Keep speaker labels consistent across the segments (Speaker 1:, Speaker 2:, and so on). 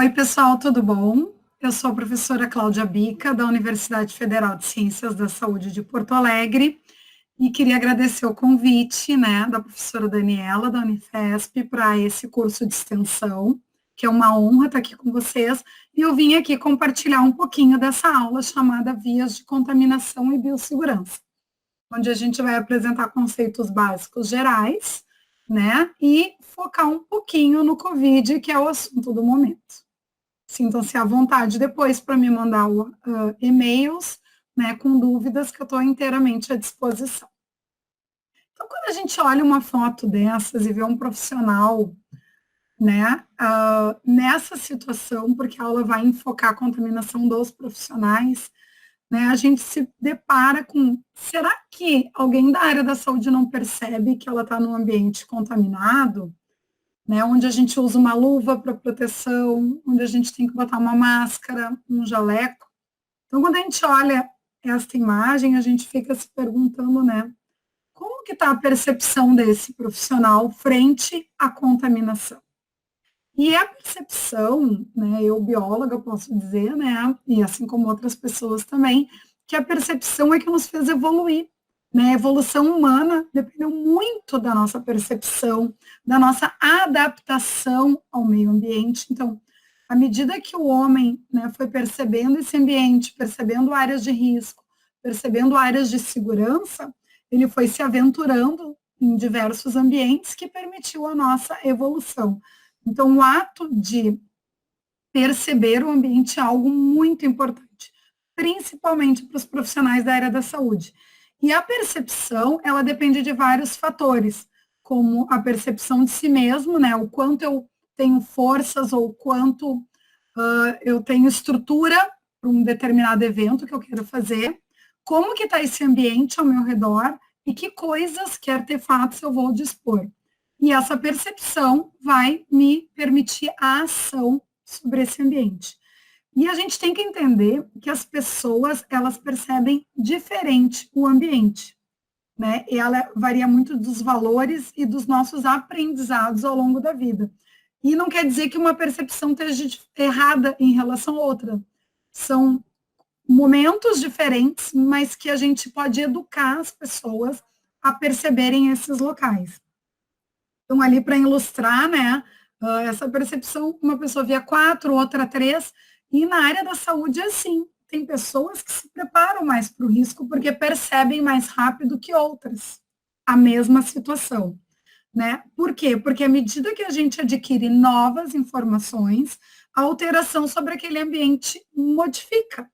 Speaker 1: Oi, pessoal, tudo bom? Eu sou a professora Cláudia Bica, da Universidade Federal de Ciências da Saúde de Porto Alegre, e queria agradecer o convite, da professora Daniela, da Unifesp, para esse curso de extensão, que é uma honra estar aqui com vocês, e eu vim aqui compartilhar um pouquinho dessa aula chamada Vias de Contaminação e Biossegurança, onde a gente vai apresentar conceitos básicos gerais, e focar um pouquinho no Covid, que é o assunto do momento. Sintam-se à vontade depois para me mandar e-mails, com dúvidas, que eu estou inteiramente à disposição. Então, quando a gente olha uma foto dessas e vê um profissional, nessa situação, porque a aula vai enfocar a contaminação dos profissionais, a gente se depara com, será que alguém da área da saúde não percebe que ela está num ambiente contaminado? Onde a gente usa uma luva para proteção, onde a gente tem que botar uma máscara, um jaleco. Então, quando a gente olha esta imagem, a gente fica se perguntando, como que está a percepção desse profissional frente à contaminação? E a percepção, eu bióloga posso dizer, e assim como outras pessoas também, que a percepção é que nos fez evoluir. A evolução humana dependeu muito da nossa percepção, da nossa adaptação ao meio ambiente. Então, à medida que o homem foi percebendo esse ambiente, percebendo áreas de risco, percebendo áreas de segurança, ele foi se aventurando em diversos ambientes que permitiu a nossa evolução. Então, o ato de perceber o ambiente é algo muito importante, principalmente para os profissionais da área da saúde. E a percepção, ela depende de vários fatores, como a percepção de si mesmo, o quanto eu tenho forças ou o quanto eu tenho estrutura para um determinado evento que eu quero fazer, como que está esse ambiente ao meu redor e que coisas, que artefatos eu vou dispor. E essa percepção vai me permitir a ação sobre esse ambiente. E a gente tem que entender que as pessoas, elas percebem diferente o ambiente, E ela varia muito dos valores e dos nossos aprendizados ao longo da vida. E não quer dizer que uma percepção esteja errada em relação a outra. São momentos diferentes, mas que a gente pode educar as pessoas a perceberem esses locais. Então, ali para ilustrar, essa percepção, uma pessoa via 4, outra 3, e na área da saúde é assim. Tem pessoas que se preparam mais para o risco porque percebem mais rápido que outras a mesma situação, Por quê? Porque à medida que a gente adquire novas informações, a alteração sobre aquele ambiente modifica,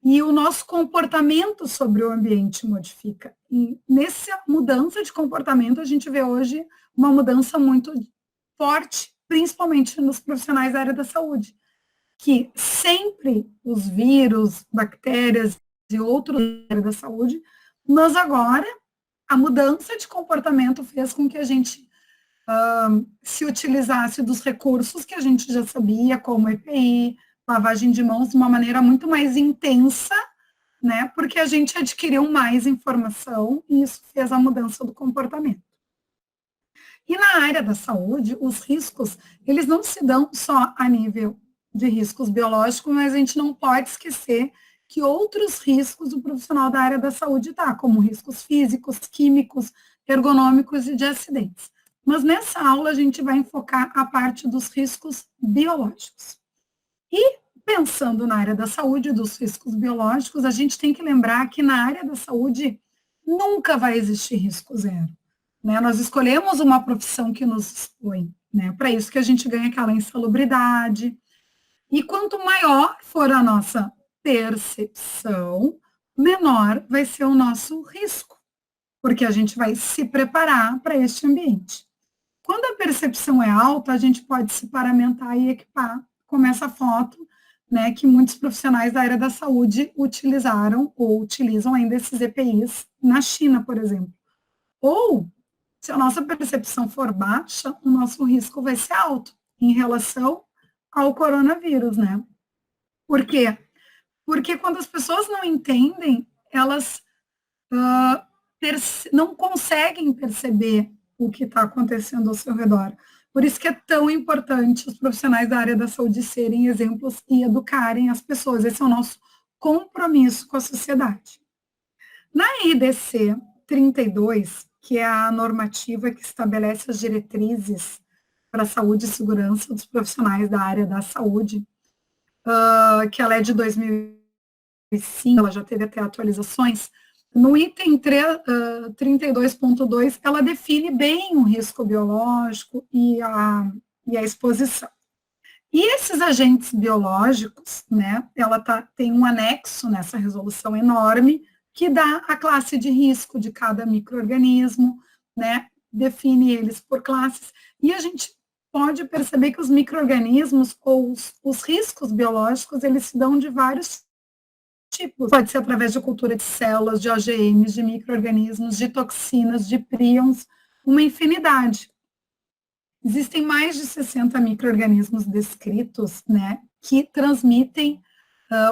Speaker 1: E o nosso comportamento sobre o ambiente modifica. E nessa mudança de comportamento, a gente vê hoje uma mudança muito forte, principalmente nos profissionais da área da saúde, que sempre os vírus, bactérias e outros da área da saúde, mas agora a mudança de comportamento fez com que a gente se utilizasse dos recursos que a gente já sabia, como EPI, lavagem de mãos, de uma maneira muito mais intensa, porque a gente adquiriu mais informação e isso fez a mudança do comportamento. E na área da saúde, os riscos, eles não se dão só a nível de riscos biológicos, mas a gente não pode esquecer que outros riscos o profissional da área da saúde está, como riscos físicos, químicos, ergonômicos e de acidentes. Mas nessa aula a gente vai enfocar a parte dos riscos biológicos. E pensando na área da saúde, dos riscos biológicos, a gente tem que lembrar que na área da saúde nunca vai existir risco zero. Nós escolhemos uma profissão que nos expõe, para isso que a gente ganha aquela insalubridade. E quanto maior for a nossa percepção, menor vai ser o nosso risco, porque a gente vai se preparar para este ambiente. Quando a percepção é alta, a gente pode se paramentar e equipar, como essa foto, que muitos profissionais da área da saúde utilizaram ou utilizam ainda esses EPIs na China, por exemplo. Ou, se a nossa percepção for baixa, o nosso risco vai ser alto em relação ao coronavírus, Por quê? Porque quando as pessoas não entendem, elas não conseguem perceber o que está acontecendo ao seu redor. Por isso que é tão importante os profissionais da área da saúde serem exemplos e educarem as pessoas. Esse é o nosso compromisso com a sociedade. Na IDC 32, que é a normativa que estabelece as diretrizes para a saúde e segurança dos profissionais da área da saúde, que ela é de 2005, ela já teve até atualizações. No item 32.2, ela define bem o risco biológico e a exposição. E esses agentes biológicos, né, ela tem um anexo nessa resolução enorme que dá a classe de risco de cada micro-organismo, né, define eles por classes, e a gente pode perceber que os micro-organismos ou os riscos biológicos, eles se dão de vários tipos. Pode ser através de cultura de células, de OGMs, de micro-organismos, de toxinas, de prions, uma infinidade. Existem mais de 60 micro-organismos descritos, né, que transmitem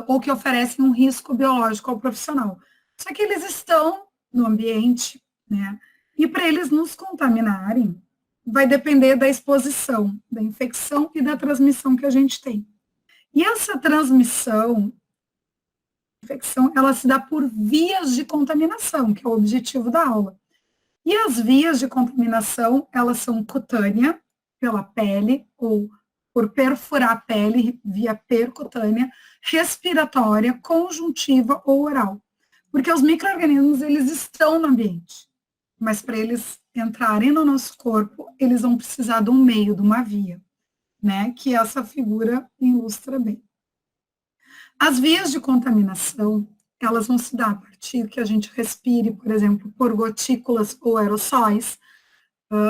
Speaker 1: ou que oferecem um risco biológico ao profissional. Só que eles estão no ambiente, né, e para eles nos contaminarem, vai depender da exposição, da infecção e da transmissão que a gente tem. E essa transmissão, infecção, ela se dá por vias de contaminação, que é o objetivo da aula. E as vias de contaminação, elas são cutânea, pela pele, ou por perfurar a pele via percutânea, respiratória, conjuntiva ou oral. Porque os micro-organismos, eles estão no ambiente, mas para eles entrarem no nosso corpo, eles vão precisar de um meio, de uma via, né, que essa figura ilustra bem. As vias de contaminação, elas vão se dar a partir que a gente respire, por exemplo, por gotículas ou aerossóis.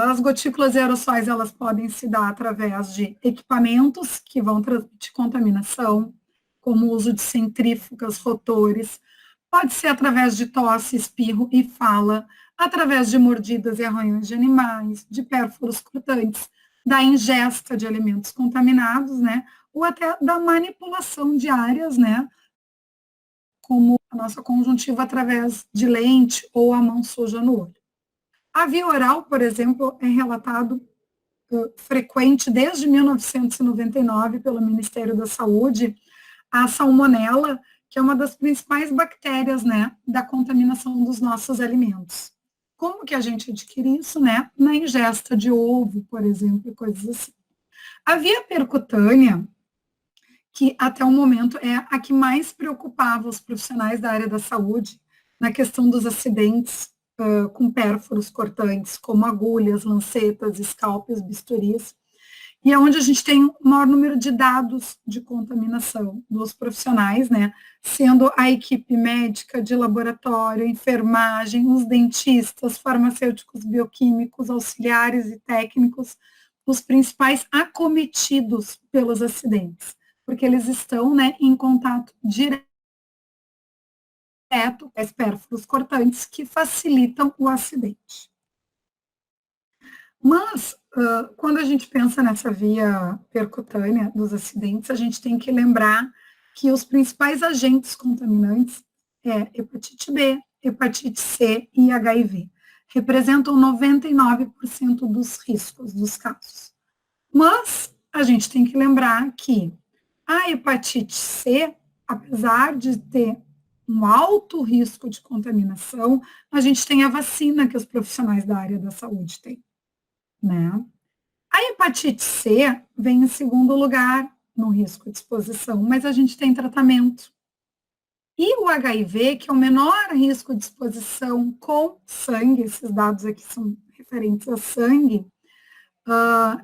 Speaker 1: As gotículas e aerossóis, elas podem se dar através de equipamentos que vão transmitir contaminação, como o uso de centrífugas, rotores. Pode ser através de tosse, espirro e fala, através de mordidas e arranhões de animais, de pérfuros cortantes, da ingesta de alimentos contaminados, né? Ou até da manipulação de áreas, né? Como a nossa conjuntiva através de lente ou a mão suja no olho. A via oral, por exemplo, é relatado frequente desde 1999 pelo Ministério da Saúde, a salmonela, que é uma das principais bactérias, né, da contaminação dos nossos alimentos. Como que a gente adquire isso, né? Na ingesta de ovo, por exemplo, e coisas assim. A via percutânea, que até o momento é a que mais preocupava os profissionais da área da saúde na questão dos acidentes com pérfuros cortantes, como agulhas, lancetas, escalpes, bisturis, e é onde a gente tem o maior número de dados de contaminação dos profissionais, né, sendo a equipe médica, de laboratório, enfermagem, os dentistas, farmacêuticos, bioquímicos, auxiliares e técnicos, os principais acometidos pelos acidentes, porque eles estão, né, em contato direto com os pérfuros cortantes que facilitam o acidente. Mas, quando a gente pensa nessa via percutânea dos acidentes, a gente tem que lembrar que os principais agentes contaminantes é hepatite B, hepatite C e HIV. Representam 99% dos riscos dos casos. Mas a gente tem que lembrar que a hepatite C, apesar de ter um alto risco de contaminação, a gente tem a vacina que os profissionais da área da saúde têm, né? A hepatite C vem em segundo lugar no risco de exposição, mas a gente tem tratamento. E o HIV, que é o menor risco de exposição com sangue, esses dados aqui são referentes a sangue,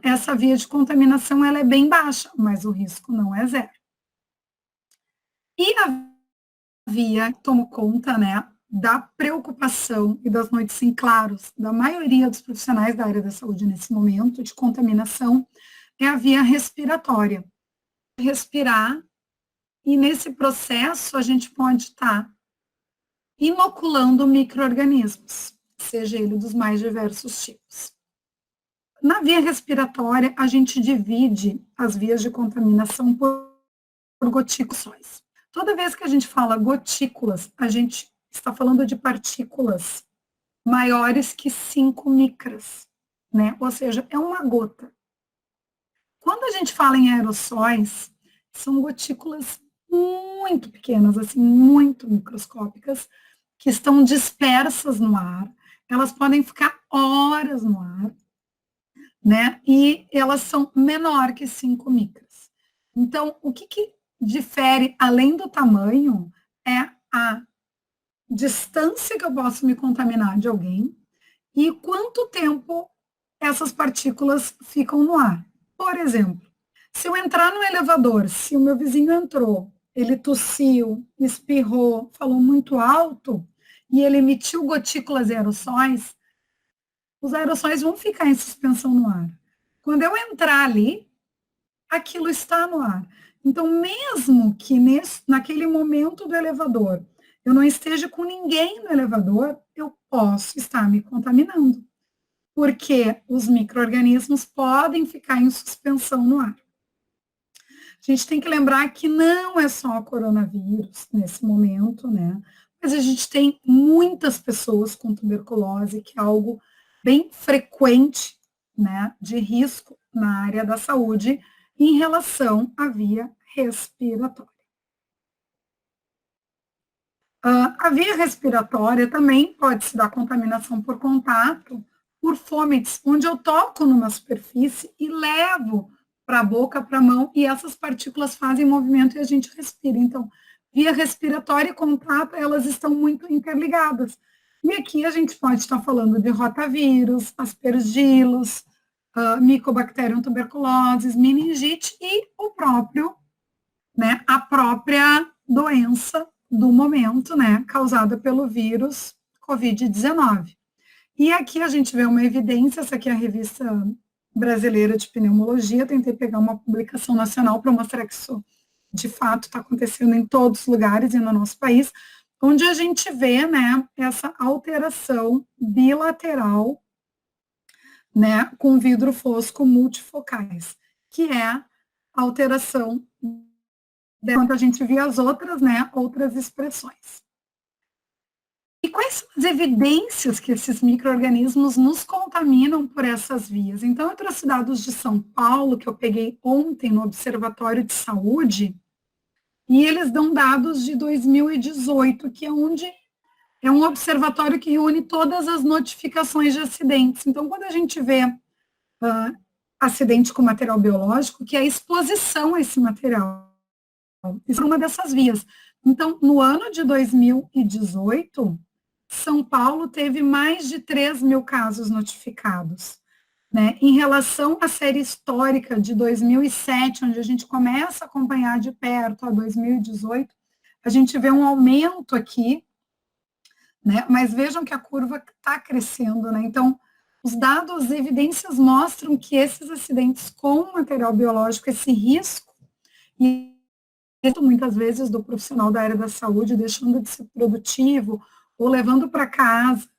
Speaker 1: essa via de contaminação ela é bem baixa, mas o risco não é zero. E a via tomou conta, né, da preocupação e das noites em claros da maioria dos profissionais da área da saúde nesse momento de contaminação, é a via respiratória. Respirar, e nesse processo a gente pode estar inoculando micro-organismos, seja ele dos mais diversos tipos. Na via respiratória, a gente divide as vias de contaminação por gotículas. Toda vez que a gente fala gotículas, a gente está falando de partículas maiores que 5 micras, né? Ou seja, é uma gota. Quando a gente fala em aerossóis, são gotículas muito pequenas, assim, muito microscópicas, que estão dispersas no ar. Elas podem ficar horas no ar, né? E elas são menor que 5 micras. Então, o que difere, além do tamanho, é a distância que eu posso me contaminar de alguém e quanto tempo essas partículas ficam no ar. Por exemplo, se eu entrar no elevador, se o meu vizinho entrou, ele tossiu, espirrou, falou muito alto e ele emitiu gotículas e aerossóis, os aerossóis vão ficar em suspensão no ar. Quando eu entrar ali, aquilo está no ar. Então, mesmo que naquele momento do elevador eu não esteja com ninguém no elevador, eu posso estar me contaminando, porque os micro-organismos podem ficar em suspensão no ar. A gente tem que lembrar que não é só o coronavírus nesse momento, né? Mas a gente tem muitas pessoas com tuberculose, que é algo bem frequente, né, de risco na área da saúde em relação à via respiratória. A via respiratória também pode se dar contaminação por contato, por fomites, onde eu toco numa superfície e levo para a boca, para a mão, e essas partículas fazem movimento e a gente respira. Então, via respiratória e contato, elas estão muito interligadas. E aqui a gente pode estar falando de rotavírus, aspergilos, Mycobacterium tuberculosis, meningite e o próprio, né, a própria doença do momento, né, causada pelo vírus Covid-19. E aqui a gente vê uma evidência, essa aqui é a revista brasileira de pneumologia, tentei pegar uma publicação nacional para mostrar que isso, de fato, está acontecendo em todos os lugares e no nosso país, onde a gente vê, né, essa alteração bilateral, né, com vidro fosco multifocais, que é a alteração enquanto a gente via as outras, né, outras expressões. E quais são as evidências que esses micro-organismos nos contaminam por essas vias? Então, eu trouxe dados de São Paulo, que eu peguei ontem no Observatório de Saúde, e eles dão dados de 2018, que é onde é um observatório que reúne todas as notificações de acidentes. Então, quando a gente vê acidente com material biológico, que é a exposição a esse material, isso é uma dessas vias. Então, no ano de 2018, São Paulo teve mais de 3 mil casos notificados. Né? Em relação à série histórica de 2007, onde a gente começa a acompanhar de perto a 2018, a gente vê um aumento aqui, né? Mas vejam que a curva está crescendo. Né? Então, os dados, as evidências mostram que esses acidentes com material biológico, esse risco, e muitas vezes do profissional da área da saúde deixando de ser produtivo ou levando para casa,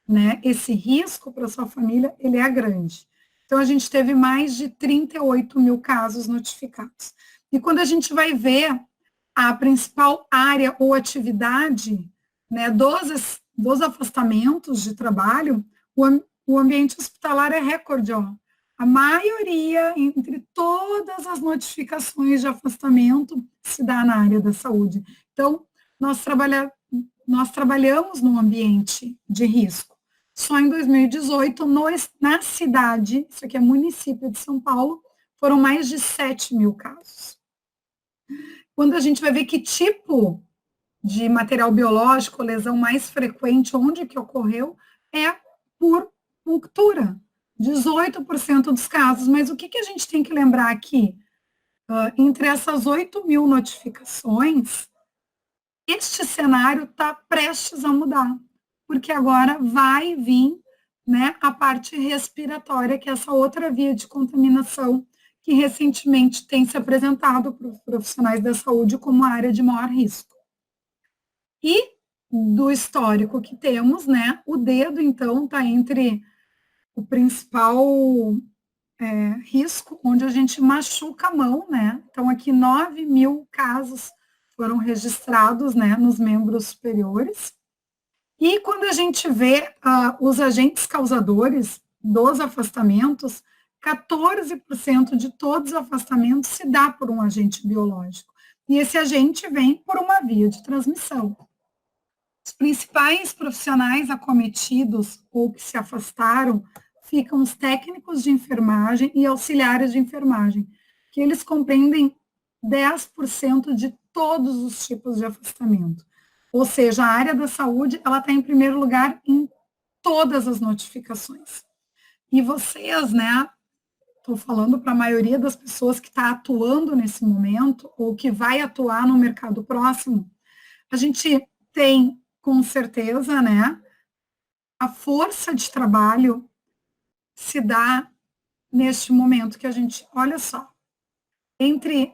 Speaker 1: né, esse risco para sua família, ele é grande. Então, a gente teve mais de 38 mil casos notificados. E quando a gente vai ver a principal área ou atividade, né, dos afastamentos de trabalho, o ambiente hospitalar é recorde, ó. A maioria, entre todas as notificações de afastamento, se dá na área da saúde. Então, nós trabalhamos num ambiente de risco. Só em 2018, na cidade, isso aqui é município de São Paulo, foram mais de 7 mil casos. Quando a gente vai ver que tipo de material biológico, lesão mais frequente, onde que ocorreu, é por punctura. 18% dos casos, mas o que a gente tem que lembrar aqui? Entre essas 8 mil notificações, este cenário está prestes a mudar, porque agora vai vir, né, a parte respiratória, que é essa outra via de contaminação, que recentemente tem se apresentado para os profissionais da saúde como a área de maior risco. E do histórico que temos, né, o dedo, então, está entre o principal risco, onde a gente machuca a mão, né? Então, aqui 9 mil casos foram registrados, né, nos membros superiores. E quando a gente vê os agentes causadores dos afastamentos, 14% de todos os afastamentos se dá por um agente biológico. E esse agente vem por uma via de transmissão. Os principais profissionais acometidos ou que se afastaram ficam os técnicos de enfermagem e auxiliares de enfermagem, que eles compreendem 10% de todos os tipos de afastamento. Ou seja, a área da saúde, ela está em primeiro lugar em todas as notificações. E vocês, né, estou falando para a maioria das pessoas que está atuando nesse momento ou que vai atuar no mercado próximo, a gente tem, com certeza, né, a força de trabalho se dá neste momento que a gente, olha só, entre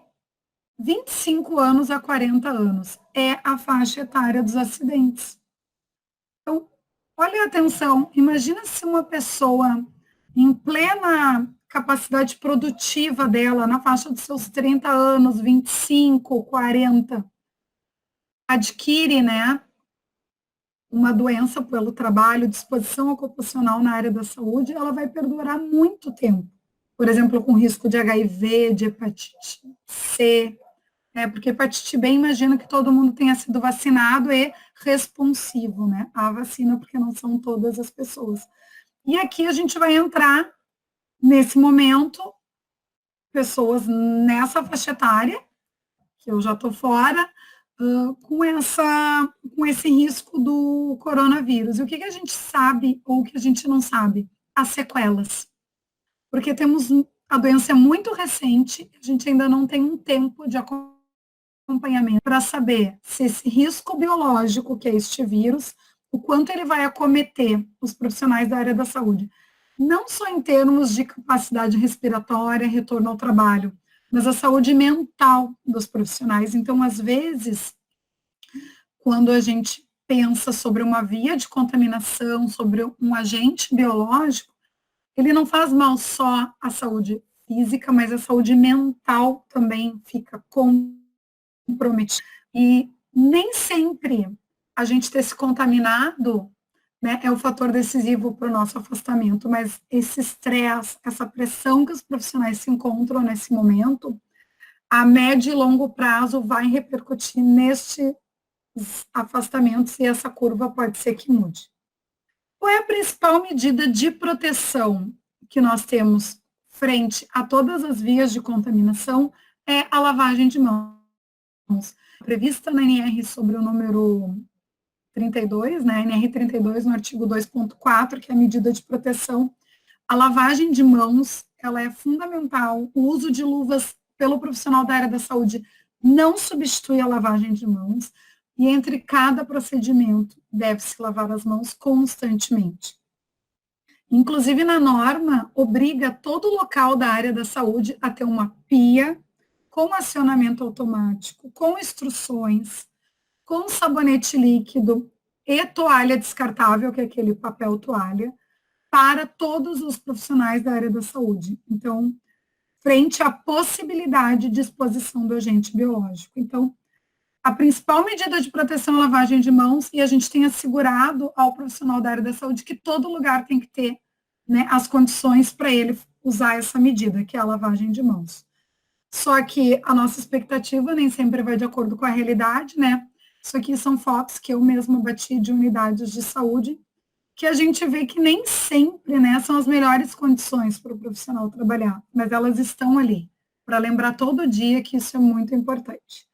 Speaker 1: 25 anos a 40 anos é a faixa etária dos acidentes. Então, olha atenção, imagina se uma pessoa em plena capacidade produtiva dela, na faixa dos seus 30 anos, 25, 40, adquire, né, uma doença pelo trabalho, disposição ocupacional na área da saúde, ela vai perdurar muito tempo. Por exemplo, com risco de HIV, de hepatite C, porque hepatite B, imagino que todo mundo tenha sido vacinado e responsivo, né, à vacina, porque não são todas as pessoas. E aqui a gente vai entrar, nesse momento, pessoas nessa faixa etária, que eu já estou fora, com esse risco do coronavírus. E o que a gente sabe ou o que a gente não sabe? As sequelas. Porque a doença é muito recente, a gente ainda não tem um tempo de acompanhamento para saber se esse risco biológico, que é este vírus, o quanto ele vai acometer os profissionais da área da saúde. Não só em termos de capacidade respiratória, retorno ao trabalho, mas a saúde mental dos profissionais. Então, às vezes, quando a gente pensa sobre uma via de contaminação, sobre um agente biológico, ele não faz mal só à saúde física, mas a saúde mental também fica comprometida. E nem sempre a gente ter se contaminado, né, é o fator decisivo para o nosso afastamento, mas esse estresse, essa pressão que os profissionais se encontram nesse momento, a médio e longo prazo vai repercutir nestes afastamentos e essa curva pode ser que mude. Qual é a principal medida de proteção que nós temos frente a todas as vias de contaminação? É a lavagem de mãos. Prevista na NR sobre o número 32, né, NR 32, no artigo 2.4, que é a medida de proteção, a lavagem de mãos, ela é fundamental. O uso de luvas pelo profissional da área da saúde não substitui a lavagem de mãos, e entre cada procedimento deve-se lavar as mãos constantemente. Inclusive, na norma, obriga todo local da área da saúde a ter uma pia com acionamento automático, com instruções, com sabonete líquido e toalha descartável, que é aquele papel toalha, para todos os profissionais da área da saúde. Então, frente à possibilidade de exposição do agente biológico. Então, a principal medida de proteção é a lavagem de mãos, e a gente tem assegurado ao profissional da área da saúde que todo lugar tem que ter, né, as condições para ele usar essa medida, que é a lavagem de mãos. Só que a nossa expectativa nem sempre vai de acordo com a realidade, né? Isso aqui são fotos que eu mesma bati de unidades de saúde, que a gente vê que nem sempre, né, são as melhores condições para o profissional trabalhar, mas elas estão ali, para lembrar todo dia que isso é muito importante.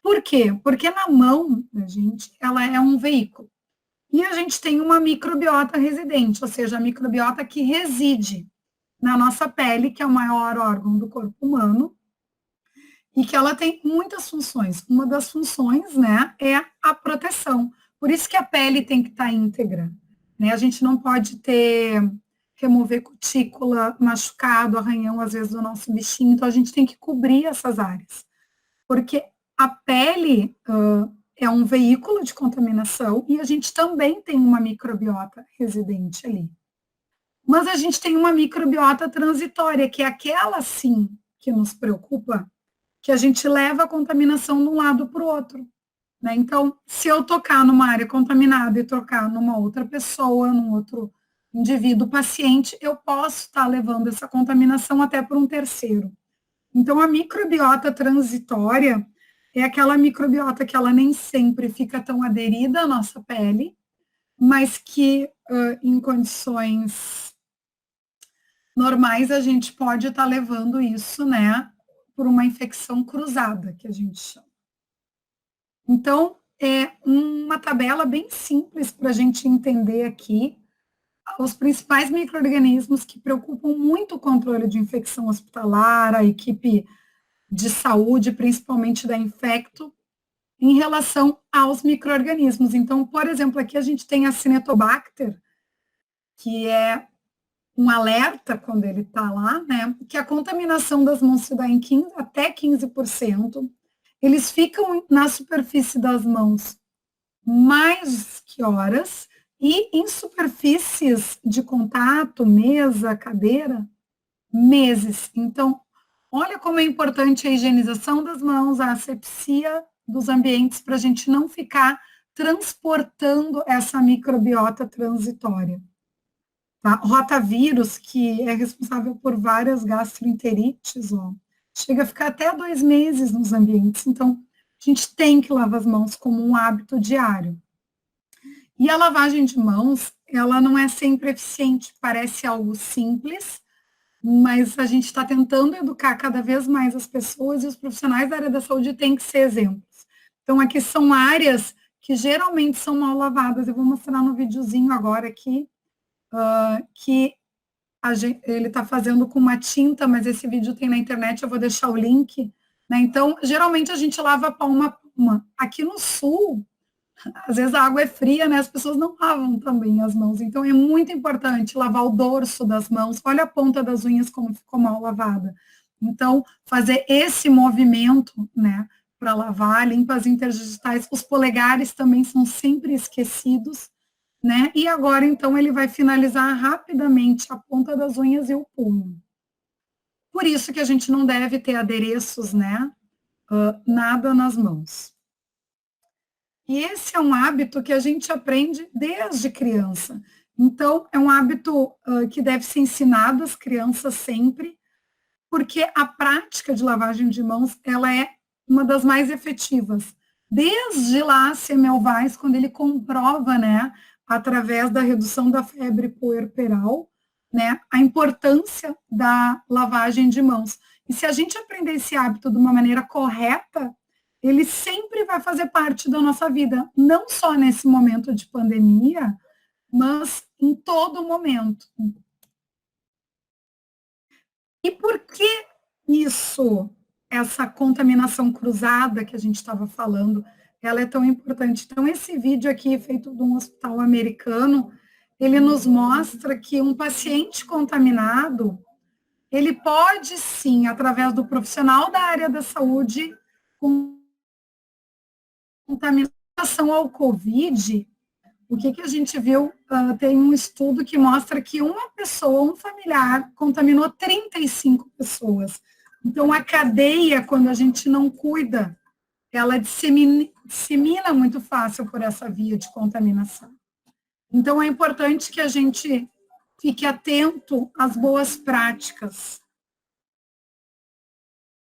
Speaker 1: Por quê? Porque na mão da gente, ela é um veículo. E a gente tem uma microbiota residente, ou seja, a microbiota que reside na nossa pele, que é o maior órgão do corpo humano, e que ela tem muitas funções. Uma das funções, né, é a proteção. Por isso que a pele tem que estar íntegra, né? A gente não pode remover cutícula, machucado, arranhão, às vezes, do nosso bichinho. Então, a gente tem que cobrir essas áreas. Porque a pele é um veículo de contaminação e a gente também tem uma microbiota residente ali. Mas a gente tem uma microbiota transitória, que é aquela, sim, que nos preocupa, que a gente leva a contaminação de um lado para o outro. Né? Então, se eu tocar numa área contaminada e trocar numa outra pessoa, num outro indivíduo paciente, eu posso estar levando essa contaminação até para um terceiro. Então, a microbiota transitória é aquela microbiota que ela nem sempre fica tão aderida à nossa pele, mas que em condições normais a gente pode estar levando isso, né, por uma infecção cruzada, que a gente chama. Então, é uma tabela bem simples para a gente entender aqui os principais micro-organismos que preocupam muito o controle de infecção hospitalar, a equipe de saúde, principalmente da Infecto, em relação aos micro-organismos. Então, por exemplo, aqui a gente tem a Cinetobacter, que é um alerta quando ele está lá, né, que a contaminação das mãos se dá em 15, até 15%. Eles ficam na superfície das mãos mais que horas, e em superfícies de contato, mesa, cadeira, meses. Então, olha como é importante a higienização das mãos, a asepsia dos ambientes, para a gente não ficar transportando essa microbiota transitória. Tá? Rotavírus, que é responsável por várias gastroenterites, ó, chega a ficar até 2 meses nos ambientes. Então, a gente tem que lavar as mãos como um hábito diário. E a lavagem de mãos, ela não é sempre eficiente, parece algo simples, mas a gente está tentando educar cada vez mais as pessoas, e os profissionais da área da saúde têm que ser exemplos. Então, aqui são áreas que geralmente são mal lavadas. Eu vou mostrar no videozinho agora aqui, que ele está fazendo com uma tinta, mas esse vídeo tem na internet, eu vou deixar o link. Né? Então, geralmente a gente lava palma a palma. Aqui no sul, às vezes a água é fria, né? As pessoas não lavam também as mãos. Então, é muito importante lavar o dorso das mãos. Olha a ponta das unhas como ficou mal lavada. Então, fazer esse movimento, né? Para lavar, limpas interdigitais. Os polegares também são sempre esquecidos, né? E agora, então, ele vai finalizar rapidamente a ponta das unhas e o punho. Por isso que a gente não deve ter adereços, né? Nada nas mãos. E esse é um hábito que a gente aprende desde criança. Então, é um hábito que deve ser ensinado às crianças sempre, porque a prática de lavagem de mãos, ela é uma das mais efetivas. Desde lá, Semmelweis, quando ele comprova, né, através da redução da febre puerperal, né, a importância da lavagem de mãos. E se a gente aprender esse hábito de uma maneira correta, ele sempre vai fazer parte da nossa vida, não só nesse momento de pandemia, mas em todo momento. E por que isso, essa contaminação cruzada que a gente estava falando, ela é tão importante? Então, esse vídeo aqui, feito de um hospital americano, ele nos mostra que um paciente contaminado, ele pode sim, através do profissional da área da saúde, com contaminação ao COVID, o que a gente viu? Tem um estudo que mostra que uma pessoa, um familiar, contaminou 35 pessoas. Então, a cadeia, quando a gente não cuida, ela dissemina muito fácil por essa via de contaminação. Então, é importante que a gente fique atento às boas práticas,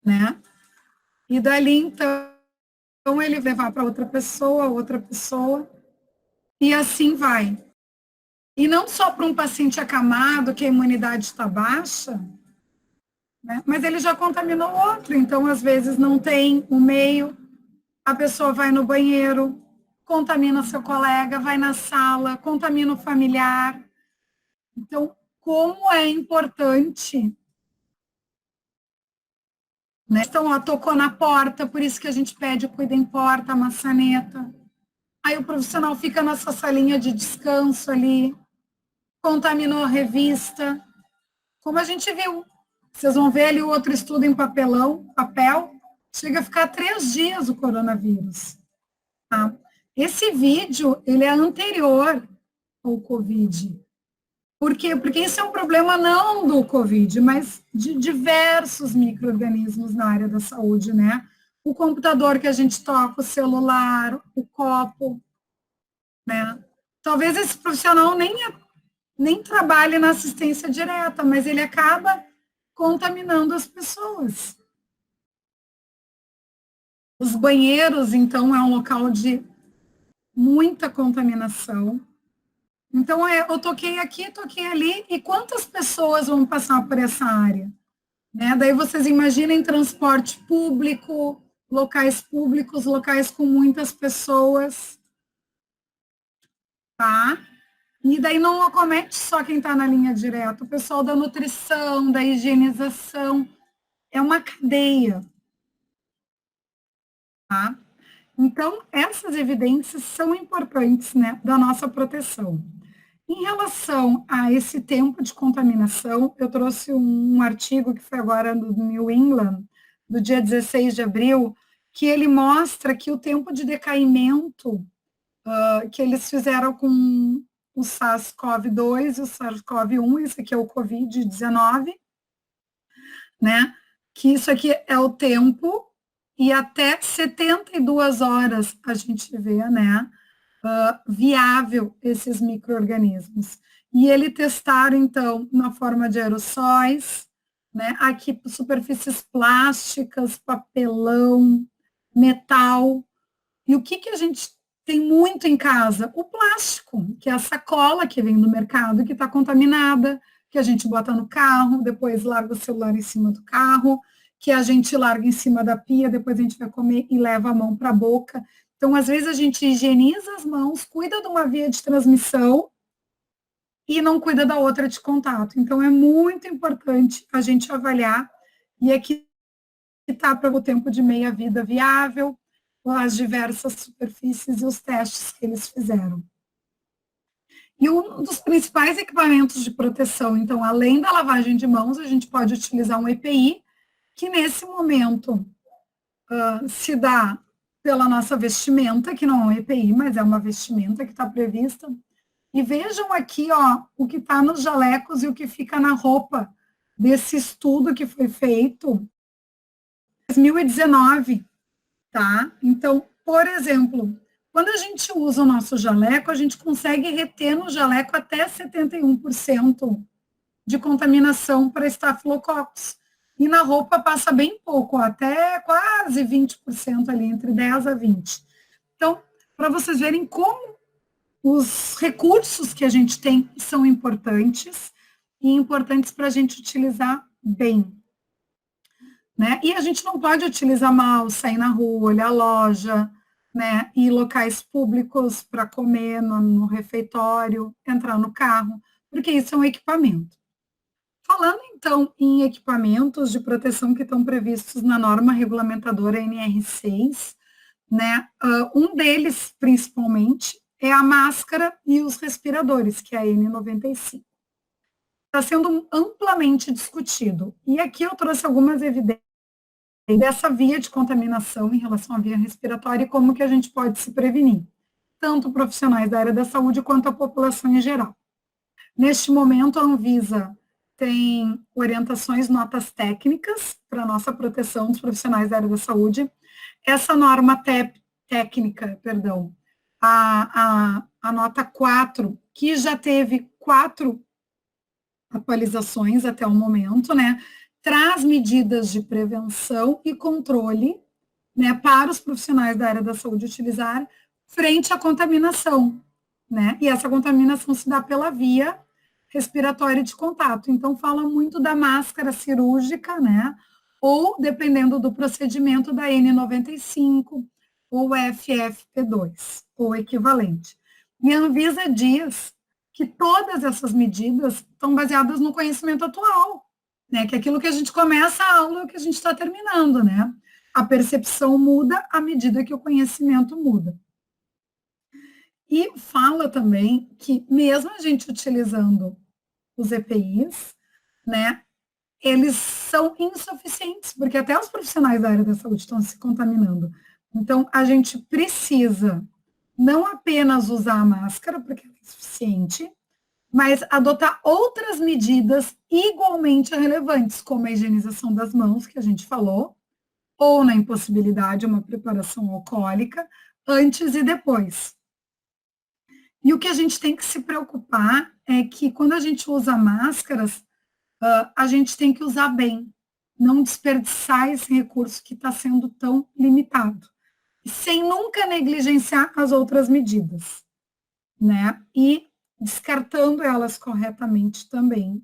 Speaker 1: né? E dali, então, ele levar para outra pessoa, e assim vai. E não só para um paciente acamado, que a imunidade está baixa, né, mas ele já contaminou o outro. Então, às vezes, não tem o meio, a pessoa vai no banheiro, contamina seu colega, vai na sala, contamina o familiar. Então, como é importante, né? Então, ó, tocou na porta, por isso que a gente pede cuida em porta, maçaneta. Aí o profissional fica na sua salinha de descanso ali, contaminou a revista. Como a gente viu, vocês vão ver ali o outro estudo em papel, chega a ficar 3 dias o coronavírus. Tá? Esse vídeo, ele é anterior ao Covid. Por quê? Porque isso é um problema não do Covid, mas de diversos micro-organismos na área da saúde, né? O computador que a gente toca, o celular, o copo, né? Talvez esse profissional nem nem trabalha na assistência direta, mas ele acaba contaminando as pessoas. Os banheiros, então, é um local de muita contaminação. Então, eu toquei aqui, toquei ali, e quantas pessoas vão passar por essa área? Né? Daí vocês imaginem transporte público, locais públicos, locais com muitas pessoas, tá? E daí não acomete só quem está na linha direta, o pessoal da nutrição, da higienização, é uma cadeia, tá? Então, essas evidências são importantes, né, da nossa proteção. Em relação a esse tempo de contaminação, eu trouxe um artigo que foi agora do New England, do dia 16 de abril, que ele mostra que o tempo de decaimento que eles fizeram com o SARS-CoV-2 e o SARS-CoV-1, esse aqui é o COVID-19, né? Que isso aqui é o tempo e até 72 horas a gente vê, né? Viável esses micro-organismos. E ele testaram, então, na forma de aerossóis, né? Aqui superfícies plásticas, papelão, metal. E o que a gente tem muito em casa? O plástico, que é a sacola que vem do mercado, que está contaminada, que a gente bota no carro, depois larga o celular em cima do carro, que a gente larga em cima da pia, depois a gente vai comer e leva a mão para a boca. Então, às vezes, a gente higieniza as mãos, cuida de uma via de transmissão e não cuida da outra de contato. Então, é muito importante a gente avaliar, e aqui está para o tempo de meia-vida viável, as diversas superfícies e os testes que eles fizeram. E um dos principais equipamentos de proteção, então, além da lavagem de mãos, a gente pode utilizar um EPI, que nesse momento se dá pela nossa vestimenta, que não é um EPI, mas é uma vestimenta que está prevista. E vejam aqui, ó, o que está nos jalecos e o que fica na roupa desse estudo que foi feito em 2019, tá? Então, por exemplo, quando a gente usa o nosso jaleco, a gente consegue reter no jaleco até 71% de contaminação para estafilococcus. E na roupa passa bem pouco, até quase 20% ali, entre 10 a 20. Então, para vocês verem como os recursos que a gente tem são importantes e importantes para a gente utilizar bem. Né? E a gente não pode utilizar mal, sair na rua, olhar a loja, né? Ir locais públicos para comer no refeitório, entrar no carro, porque isso é um equipamento. Falando, então, em equipamentos de proteção que estão previstos na norma regulamentadora NR6, né, um deles, principalmente, é a máscara e os respiradores, que é a N95. Está sendo amplamente discutido. E aqui eu trouxe algumas evidências dessa via de contaminação em relação à via respiratória e como que a gente pode se prevenir, tanto profissionais da área da saúde quanto a população em geral. Neste momento, a Anvisa tem orientações, notas técnicas para a nossa proteção dos profissionais da área da saúde. Essa norma técnica, perdão, a nota 4, que já teve 4 atualizações até o momento, né, traz medidas de prevenção e controle, né, para os profissionais da área da saúde utilizar frente à contaminação, né, e essa contaminação se dá pela via respiratória de contato. Então, fala muito da máscara cirúrgica, né? Ou, dependendo do procedimento, da N95 ou FFP2, ou equivalente. E a Anvisa diz que todas essas medidas estão baseadas no conhecimento atual, né? Que aquilo que a gente começa a aula é o que a gente está terminando, né? A percepção muda à medida que o conhecimento muda. E fala também que, mesmo a gente utilizando os EPIs, né, eles são insuficientes, porque até os profissionais da área da saúde estão se contaminando. Então, a gente precisa não apenas usar a máscara, porque é insuficiente, mas adotar outras medidas igualmente relevantes, como a higienização das mãos, que a gente falou, ou na impossibilidade, uma preparação alcoólica, antes e depois. E o que a gente tem que se preocupar é que quando a gente usa máscaras, a gente tem que usar bem, não desperdiçar esse recurso que está sendo tão limitado, sem nunca negligenciar as outras medidas, né? E descartando elas corretamente também.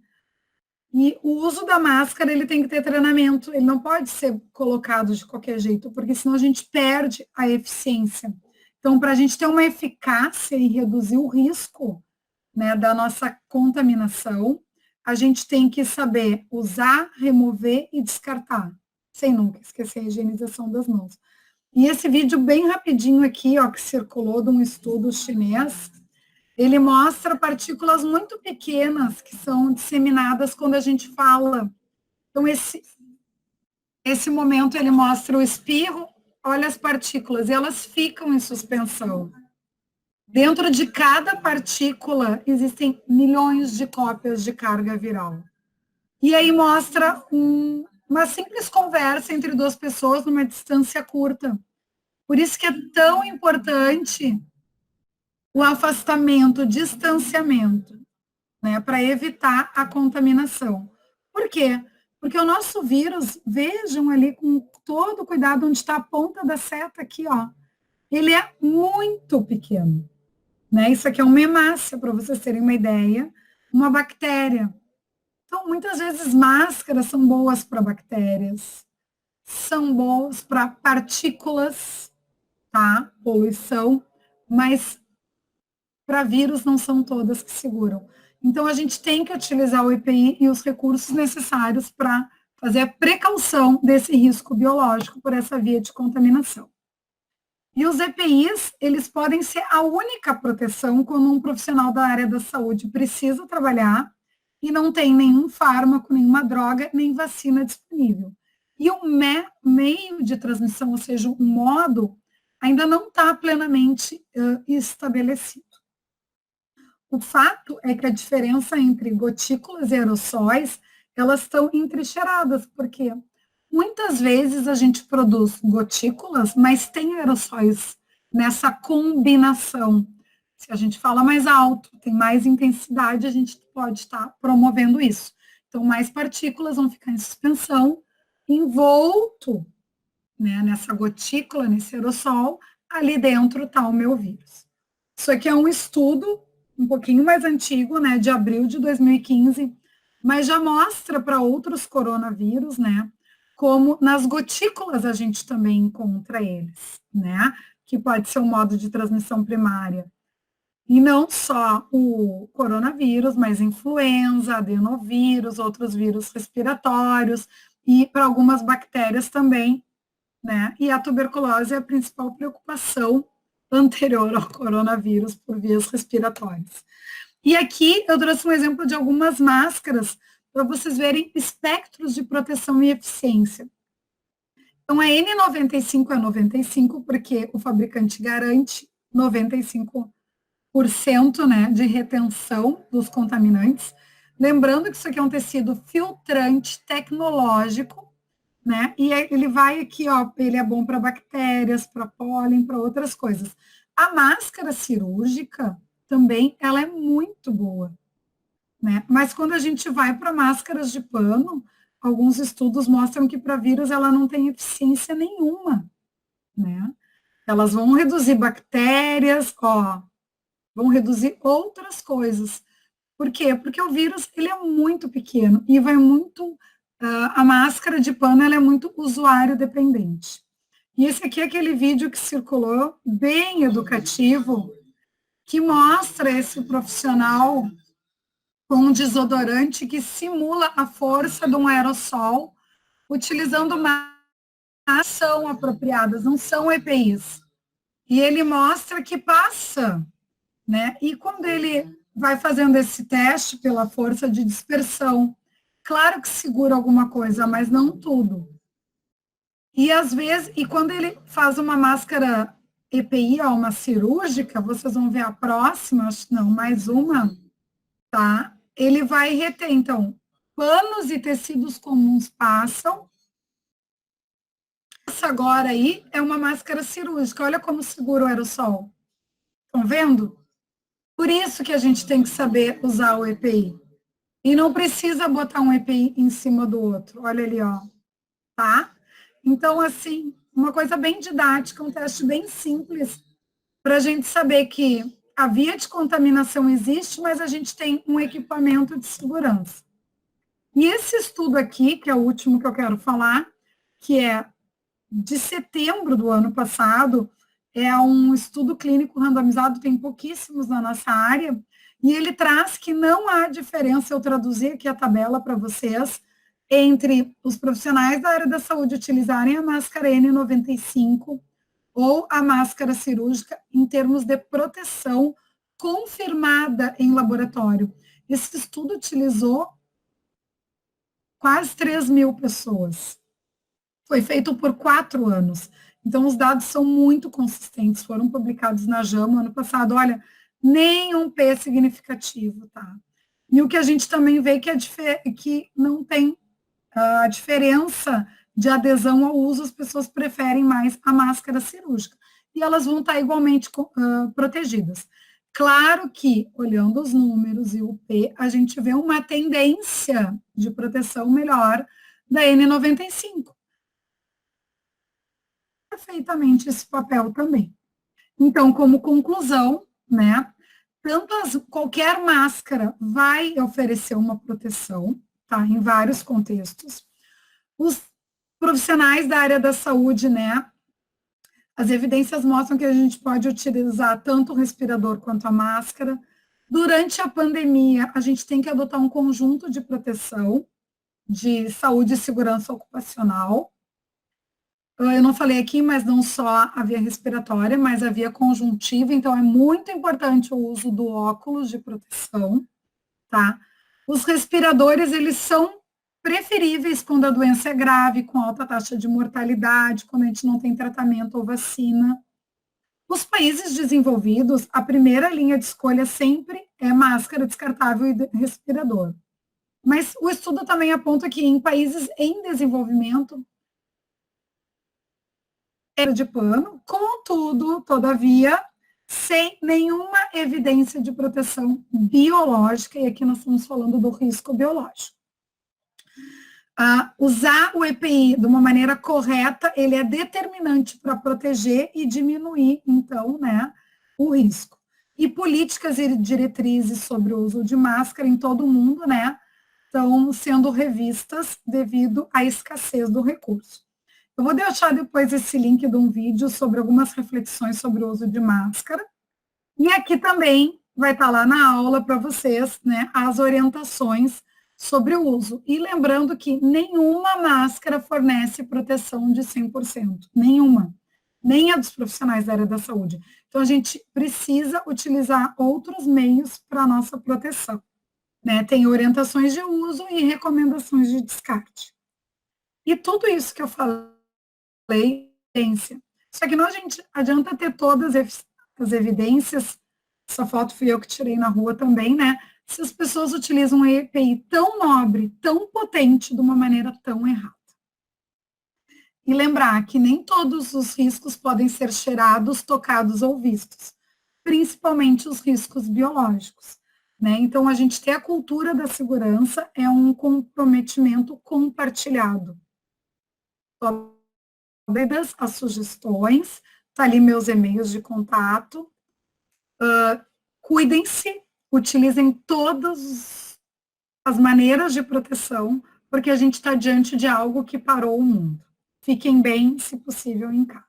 Speaker 1: E o uso da máscara, ele tem que ter treinamento, ele não pode ser colocado de qualquer jeito, porque senão a gente perde a eficiência. Então, para a gente ter uma eficácia e reduzir o risco, né, da nossa contaminação, a gente tem que saber usar, remover e descartar, sem nunca esquecer a higienização das mãos. E esse vídeo bem rapidinho aqui, ó, que circulou de um estudo chinês, ele mostra partículas muito pequenas que são disseminadas quando a gente fala. Então, esse momento ele mostra o espirro, olha as partículas, e elas ficam em suspensão. Dentro de cada partícula existem milhões de cópias de carga viral. E aí mostra uma simples conversa entre duas pessoas numa distância curta. Por isso que é tão importante o afastamento, o distanciamento, né, para evitar a contaminação. Por quê? Porque o nosso vírus, vejam ali com todo o cuidado onde está a ponta da seta aqui, ó, ele é muito pequeno. Né? Isso aqui é uma hemácia, para vocês terem uma ideia, uma bactéria. Então, muitas vezes, máscaras são boas para bactérias, são boas para partículas, tá? Poluição, mas para vírus não são todas que seguram. Então, a gente tem que utilizar o EPI e os recursos necessários para fazer a precaução desse risco biológico por essa via de contaminação. E os EPIs, eles podem ser a única proteção quando um profissional da área da saúde precisa trabalhar e não tem nenhum fármaco, nenhuma droga, nem vacina disponível. E o meio de transmissão, ou seja, o modo, ainda não está plenamente estabelecido. O fato é que a diferença entre gotículas e aerossóis, elas estão entrincheiradas, porque muitas vezes a gente produz gotículas, mas tem aerossóis nessa combinação. Se a gente fala mais alto, tem mais intensidade, a gente pode estar promovendo isso. Então, mais partículas vão ficar em suspensão, envolto, né, nessa gotícula, nesse aerossol, ali dentro está o meu vírus. Isso aqui é um estudo um pouquinho mais antigo, né, de abril de 2015, mas já mostra para outros coronavírus, né, como nas gotículas a gente também encontra eles, né, que pode ser um modo de transmissão primária. E não só o coronavírus, mas influenza, adenovírus, outros vírus respiratórios e para algumas bactérias também, né? E a tuberculose é a principal preocupação anterior ao coronavírus por vias respiratórias. E aqui eu trouxe um exemplo de algumas máscaras para vocês verem espectros de proteção e eficiência. Então, a N95 é 95 porque o fabricante garante 95%, né, de retenção dos contaminantes. Lembrando que isso aqui é um tecido filtrante tecnológico, né? E ele vai aqui, ó, ele é bom para bactérias, para pólen, para outras coisas. A máscara cirúrgica também, ela é muito boa, né? Mas quando a gente vai para máscaras de pano, alguns estudos mostram que para vírus ela não tem eficiência nenhuma, né? Elas vão reduzir bactérias, ó, vão reduzir outras coisas. Por quê? Porque o vírus, ele é muito pequeno e vai muito, a máscara de pano, ela é muito usuário dependente. E esse aqui é aquele vídeo que circulou, bem educativo, que mostra esse profissional com um desodorante que simula a força de um aerossol, utilizando uma ação apropriadas, não são EPIs. E ele mostra que passa, né? E quando ele vai fazendo esse teste pela força de dispersão, claro que segura alguma coisa, mas não tudo. E às vezes, e quando ele faz uma máscara EPI, ó, uma cirúrgica, vocês vão ver a próxima, não, mais uma, tá? Ele vai reter, então, panos e tecidos comuns passam. Essa agora aí é uma máscara cirúrgica. Olha como segura o aerossol. Estão vendo? Por isso que a gente tem que saber usar o EPI. E não precisa botar um EPI em cima do outro. Olha ali, ó. Tá? Então, assim, uma coisa bem didática, um teste bem simples, para a gente saber que a via de contaminação existe, mas a gente tem um equipamento de segurança. E esse estudo aqui, que é o último que eu quero falar, que é de setembro do ano passado, é um estudo clínico randomizado, tem pouquíssimos na nossa área, e ele traz que não há diferença, eu traduzi aqui a tabela para vocês, entre os profissionais da área da saúde utilizarem a máscara N95 ou a máscara cirúrgica em termos de proteção confirmada em laboratório. Esse estudo utilizou quase 3.000 pessoas. Foi feito por 4 anos. Então, os dados são muito consistentes. Foram publicados na JAMA ano passado. Olha, nenhum P significativo, tá? E o que a gente também vê que não tem a diferença de adesão ao uso, as pessoas preferem mais a máscara cirúrgica. E elas vão estar igualmente protegidas. Claro que, olhando os números e o P, a gente vê uma tendência de proteção melhor da N95. Perfeitamente esse papel também. Então, como conclusão, né, qualquer máscara vai oferecer uma proteção, tá, em vários contextos. Os profissionais da área da saúde, né, as evidências mostram que a gente pode utilizar tanto o respirador quanto a máscara. Durante a pandemia, a gente tem que adotar um conjunto de proteção de saúde e segurança ocupacional. Eu não falei aqui, mas não só a via respiratória, mas a via conjuntiva, então é muito importante o uso do óculos de proteção, tá? Os respiradores, eles são preferíveis quando a doença é grave, com alta taxa de mortalidade, quando a gente não tem tratamento ou vacina. Os países desenvolvidos, a primeira linha de escolha sempre é máscara descartável e respirador. Mas o estudo também aponta que em países em desenvolvimento, de pano, contudo, todavia, sem nenhuma evidência de proteção biológica, e aqui nós estamos falando do risco biológico. Usar o EPI de uma maneira correta, ele é determinante para proteger e diminuir, então, né, o risco. E políticas e diretrizes sobre o uso de máscara em todo o mundo, né, estão sendo revistas devido à escassez do recurso. Eu vou deixar depois esse link de um vídeo sobre algumas reflexões sobre o uso de máscara. E aqui também vai estar lá na aula para vocês, né, as orientações sobre o uso. E lembrando que nenhuma máscara fornece proteção de 100%, nenhuma, nem a dos profissionais da área da saúde. Então, a gente precisa utilizar outros meios para a nossa proteção, né? Tem orientações de uso e recomendações de descarte. E tudo isso que eu falei, evidência. Só que não adianta ter todas as evidências, essa foto fui eu que tirei na rua também, né? Se as pessoas utilizam um EPI tão nobre, tão potente, de uma maneira tão errada. E lembrar que nem todos os riscos podem ser cheirados, tocados ou vistos, principalmente os riscos biológicos, né? Então, a gente ter a cultura da segurança é um comprometimento compartilhado. Todas as sugestões, tá ali meus e-mails de contato. Cuidem-se, utilizem todas as maneiras de proteção, porque a gente está diante de algo que parou o mundo. Fiquem bem, se possível, em casa.